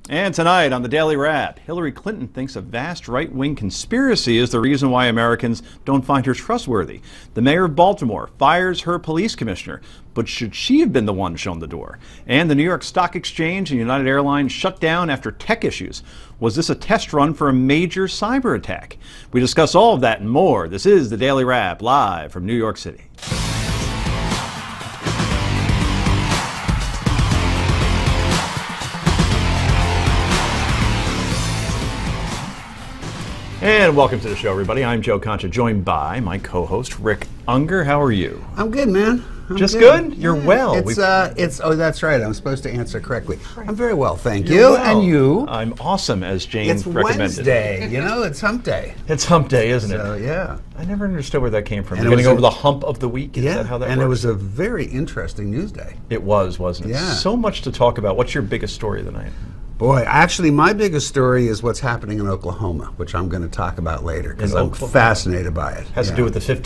And tonight on the Daily Wrap, Hillary Clinton thinks a vast right-wing conspiracy is the reason why Americans don't find her trustworthy. The mayor of Baltimore fires her police commissioner, but should she have been the one shown the door? And the New York Stock Exchange and United Airlines shut down after tech issues. Was this a test run for a major cyber attack? We discuss all of that and more. This is the Daily Wrap, live from New York City. And welcome to the show, everybody. I'm Joe Concha, joined by my co-host, Rick Unger. How are you? I'm good, man. Just good? You're well. Oh, that's right. I'm supposed to answer correctly. I'm very well, thank you. Well. And you? I'm awesome, as Jane recommended. It's Wednesday. You know, it's hump day. It's hump day, isn't it? So, yeah. I never understood where that came from. And Getting over the hump of the week? Is that how that and works? it was a very interesting news day. It was, wasn't it? Yeah. So much to talk about. What's your biggest story of the night? Boy, actually, my biggest story is what's happening in Oklahoma, which I'm going to talk about later because I'm fascinated by it. Has to do with the 10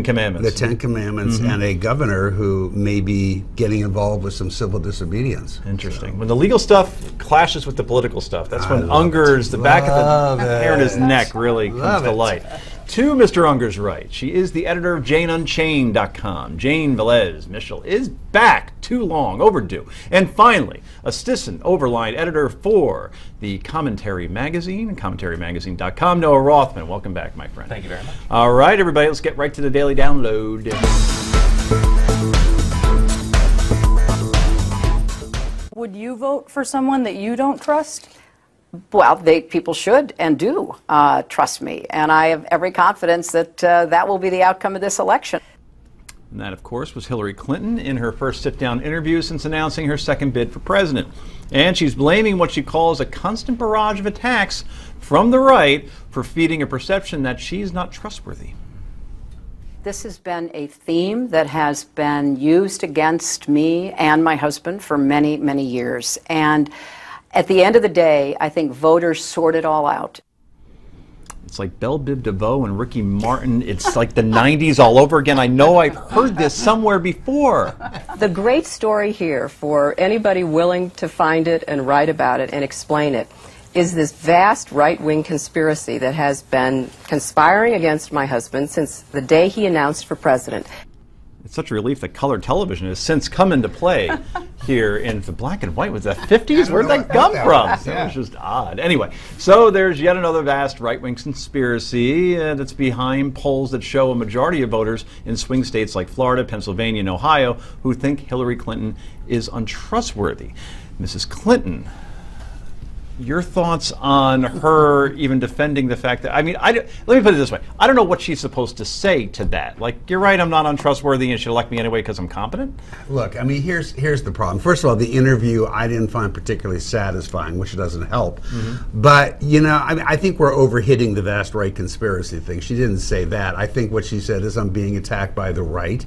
commandments. The 10 commandments and a governor who may be getting involved with some civil disobedience. Interesting. When the legal stuff clashes with the political stuff, that's when Unger's, the back of the hair in his neck really comes to light. To Mr. Unger's right, she is the editor of JaneUnchained.com. Jane Velez Mitchell is back, too long, overdue. And finally, assistant overline editor for the Commentary Magazine, CommentaryMagazine.com, Noah Rothman. Welcome back, my friend. Thank you very much. All right, everybody, let's get right to the Daily Download. Would you vote for someone that you don't trust? Well, people should and do trust me, and I have every confidence that that will be the outcome of this election. And that, of course, was Hillary Clinton in her first sit-down interview since announcing her second bid for president. And she's blaming what she calls a constant barrage of attacks from the right for feeding a perception that she's not trustworthy. This has been a theme that has been used against me and my husband for many, many years. And at the end of the day, I think voters sort it all out. It's like Belle Biv DeVoe and Ricky Martin. It's like the 90s all over again. I know I've heard this somewhere before. The great story here, for anybody willing to find it and write about it and explain it, is this vast right-wing conspiracy that has been conspiring against my husband since the day he announced for president. It's such a relief that color television has since come into play here in the black and white. Was that 50s? Where'd that come from? That was just odd. Anyway, so there's yet another vast right-wing conspiracy that's behind polls that show a majority of voters in swing states like Florida, Pennsylvania, and Ohio who think Hillary Clinton is untrustworthy. Mrs. Clinton, your thoughts on her even defending the fact that, I mean, let me put it this way. I don't know what she's supposed to say to that. Like, you're right, I'm not untrustworthy and she'll elect me anyway because I'm competent? Look, I mean, here's the problem. First of all, the interview I didn't find particularly satisfying, which doesn't help. But, you know, I think we're overhitting the vast right conspiracy thing. She didn't say that. I think what she said is I'm being attacked by the right.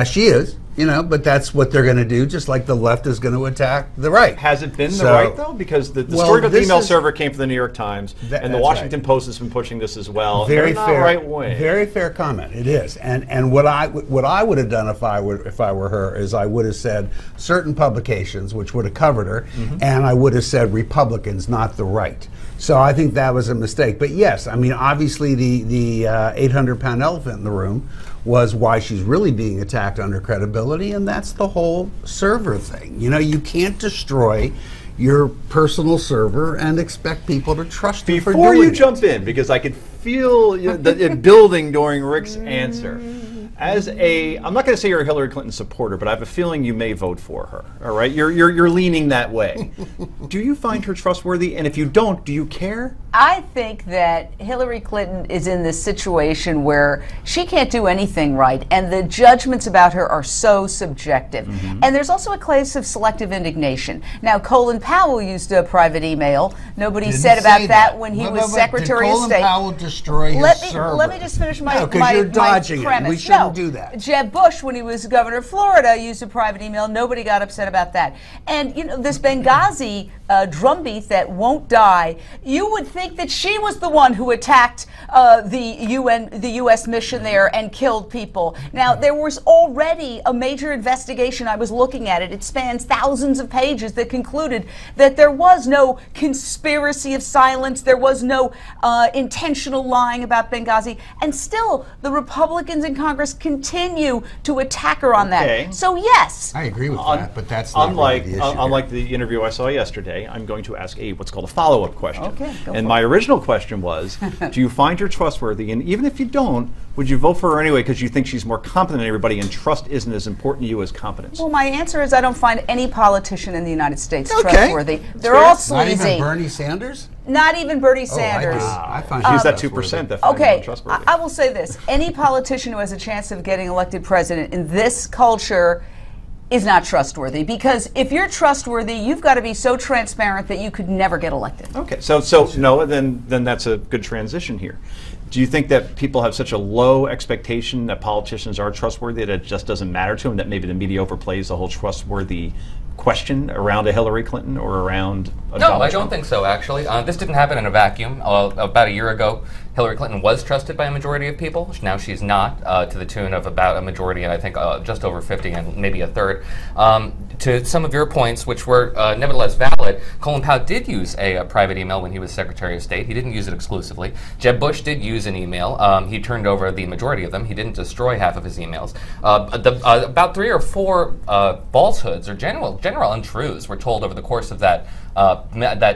She is. You know, but that's what they're going to do, just like the left is going to attack the right. Has it been the right, though? Because the story about the email server came from the New York Times, and the Washington Post has been pushing this as well. Very fair, right way. Very fair comment. It is, and what I would have done if I were her is I would have said certain publications, which would have covered her, and I would have said Republicans, not the right. So I think that was a mistake. But yes, I mean, obviously the 800-pound elephant in the room was why she's really being attacked under credibility, and that's the whole server thing. You know, you can't destroy your personal server and expect people to trust you for doing it. Before you jump in, because I could feel it building during Rick's answer. I'm not going to say you're a Hillary Clinton supporter, but I have a feeling you may vote for her. All right, you're leaning that way. Do you find her trustworthy? And if you don't, do you care? I think that Hillary Clinton is in this situation where she can't do anything right, and the judgments about her are so subjective. And there's also a case of selective indignation. Now, Colin Powell used a private email. Nobody said about that when he was Secretary of State. Did Colin Powell destroy his server? Let me just finish my No, because you're dodging premise. it. We shouldn't didn't do that. Jeb Bush, when he was governor of Florida, used a private email. Nobody got upset about that. And this Benghazi drumbeat that won't die, you would think that she was the one who attacked the U.S. mission there and killed people. Now, there was already a major investigation. I was looking at it. It spans thousands of pages that concluded that there was no conspiracy of silence. There was no intentional lying about Benghazi. And still, the Republicans in Congress continue to attack her on that. So, yes. I agree with that, but that's not really the issue. Unlike the interview I saw yesterday, I'm going to ask what's called a follow-up question. Okay, and my original question was, do you find her trustworthy? And even if you don't, would you vote for her anyway because you think she's more competent than everybody and trust isn't as important to you as competence? Well, my answer is I don't find any politician in the United States trustworthy. They're all sleazy. Not even Bernie Sanders? Not even Bernie Sanders. I find she's that 2% that finds her trustworthy. I will say this. Any politician who has a chance of getting elected president in this culture is not trustworthy, because if you're trustworthy, you've got to be so transparent that you could never get elected. Okay, so Noah, then that's a good transition here. Do you think that people have such a low expectation that politicians are trustworthy that it just doesn't matter to them, that maybe the media overplays the whole trustworthy question around a Hillary Clinton or around a Donald Trump? No, I don't think so, actually. This didn't happen in a vacuum. About a year ago, Hillary Clinton was trusted by a majority of people. Now she's not, to the tune of about a majority, and I think just over 50 and maybe a third. To some of your points, which were nevertheless valid, Colin Powell did use a private email when he was Secretary of State. He didn't use it exclusively. Jeb Bush did use an email. He turned over the majority of them. He didn't destroy half of his emails. About 3 or 4 falsehoods or general untruths were told over the course of that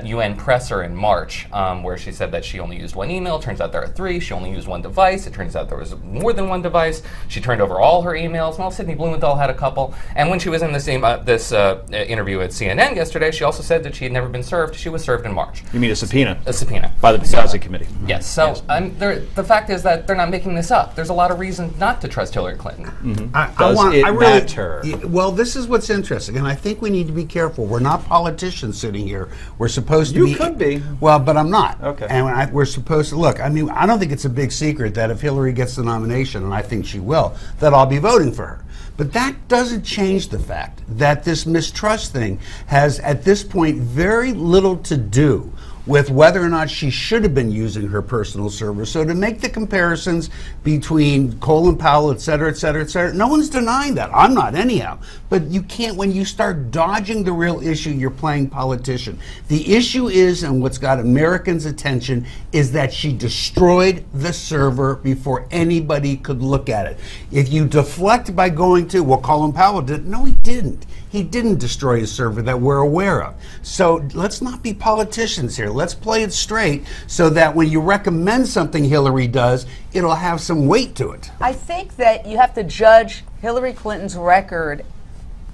UN presser in March, where she said that she only used 1 email. Turns out there are 3. She only used 1 device. It turns out there was more than 1 device. She turned over all her emails. Well, Sidney Blumenthal had a couple. And when she was in this interview at CNN yesterday, she also said that she had never been served. She was served in March. You mean a subpoena? A subpoena. By the Benghazi Committee. Yes. So the fact is that they're not making this up. There's a lot of reason not to trust Hillary Clinton. Matter? Well, this is what's interesting, and I think we need to be careful. We're not politicians sitting here. We're supposed to be. You could be. Well, but I'm not. Okay. And we're supposed to look. I mean, I don't think it's a big secret that if Hillary gets the nomination, and I think she will, that I'll be voting for her. But that doesn't change the fact that this mistrust thing has, at this point, very little to do with whether or not she should have been using her personal server. So to make the comparisons between Colin Powell, et cetera, no one's denying that. I'm not anyhow. But you can't, when you start dodging the real issue, you're playing politician. The issue is, and what's got Americans' attention, is that she destroyed the server before anybody could look at it. If you deflect by going to, well, Colin Powell did, no, he didn't. He didn't destroy a server that we're aware of. So let's not be politicians here. Let's play it straight so that when you recommend something Hillary does, it'll have some weight to it. I think that you have to judge Hillary Clinton's record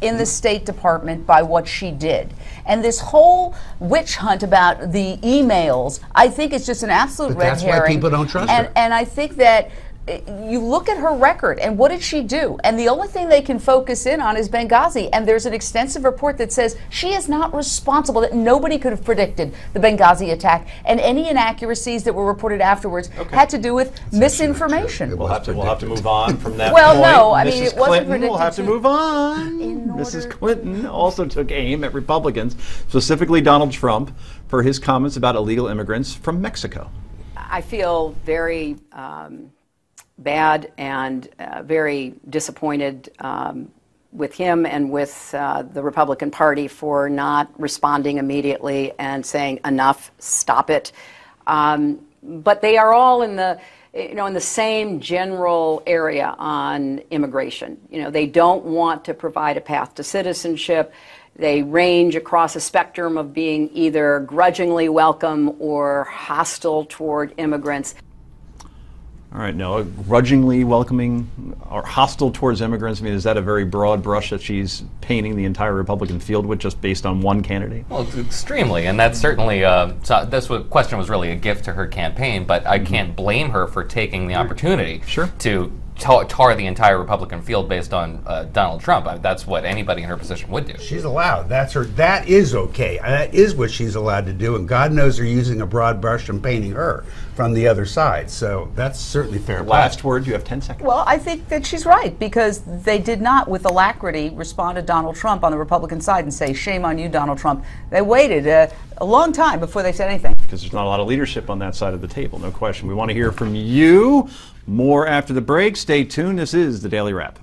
in the State Department by what she did. And this whole witch hunt about the emails, I think it's just an absolute red herring. That's why people don't trust her. And I think that you look at her record, and what did she do? And the only thing they can focus in on is Benghazi. And there's an extensive report that says she is not responsible, that nobody could have predicted the Benghazi attack. And any inaccuracies that were reported afterwards had to do with misinformation. We'll have to move on from that well, point. No, I mean, Mrs. it wasn't Clinton predicted. will have to move on. Mrs. Clinton also took aim at Republicans, specifically Donald Trump, for his comments about illegal immigrants from Mexico. I feel very bad and very disappointed with him and with the Republican Party for not responding immediately and saying enough, stop it. But they are all in the in the same general area on immigration. They don't want to provide a path to citizenship. They range across a spectrum of being either grudgingly welcome or hostile toward immigrants. All right, Noah, grudgingly welcoming or hostile towards immigrants, I mean, is that a very broad brush that she's painting the entire Republican field with just based on one candidate? Well, extremely, and that's certainly, this question was really a gift to her campaign, but I can't blame her for taking the opportunity to tar the entire Republican field based on Donald Trump. I mean, that's what anybody in her position would do. She's allowed. That's her. That is okay. That is what she's allowed to do. And God knows they're using a broad brush and painting her from the other side. So that's certainly fair play. Last word. You have 10 seconds. Well, I think that she's right, because they did not, with alacrity, respond to Donald Trump on the Republican side and say, shame on you, Donald Trump. They waited a long time before they said anything. Because there's not a lot of leadership on that side of the table, no question. We want to hear from you. More after the break. Stay tuned. This is the Daily Wrap.